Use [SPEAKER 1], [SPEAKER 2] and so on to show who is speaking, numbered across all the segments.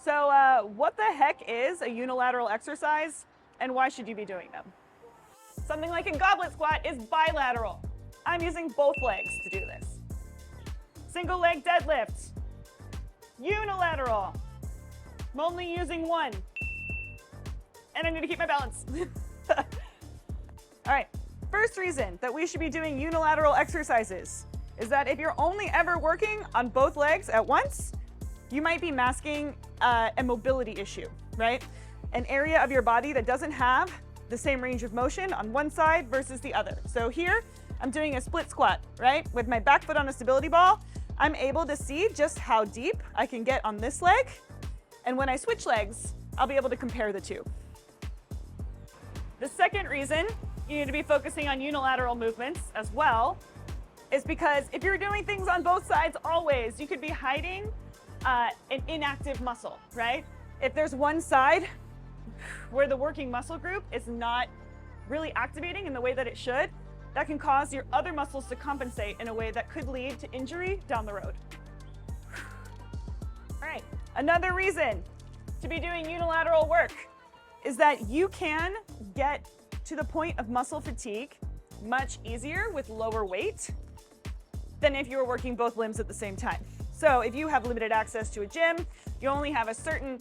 [SPEAKER 1] So what the heck is a unilateral exercise, and why should you be doing them? Something like a goblet squat is bilateral. I'm using both legs to do this. Single leg deadlift, unilateral. I'm only using one. And I need to keep my balance. All right, first reason that we should be doing unilateral exercises is that if you're only ever working on both legs at once, you might be masking a mobility issue, right? An area of your body that doesn't have the same range of motion on one side versus the other. So here, I'm doing a split squat, right? With my back foot on a stability ball, I'm able to see just how deep I can get on this leg. And when I switch legs, I'll be able to compare the two. The second reason you need to be focusing on unilateral movements as well is because if you're doing things on both sides always, you could be hiding an inactive muscle, right? If there's one side where the working muscle group is not really activating in the way that it should, that can cause your other muscles to compensate in a way that could lead to injury down the road. All right, another reason to be doing unilateral work is that you can get to the point of muscle fatigue much easier with lower weight than if you were working both limbs at the same time. So if you have limited access to a gym, you only have a certain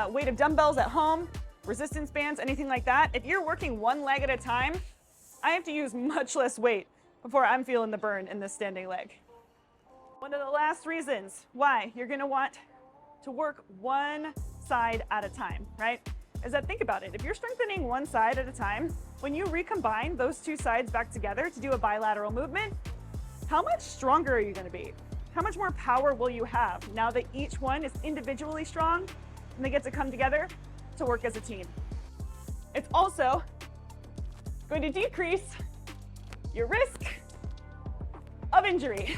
[SPEAKER 1] weight of dumbbells at home, resistance bands, anything like that, if you're working one leg at a time, I have to use much less weight before I'm feeling the burn in this standing leg. One of the last reasons why you're gonna want to work one side at a time, right? Is that, think about it, if you're strengthening one side at a time, when you recombine those two sides back together to do a bilateral movement, how much stronger are you gonna be? How much more power will you have now that each one is individually strong and they get to come together to work as a team? It's also going to decrease your risk of injury.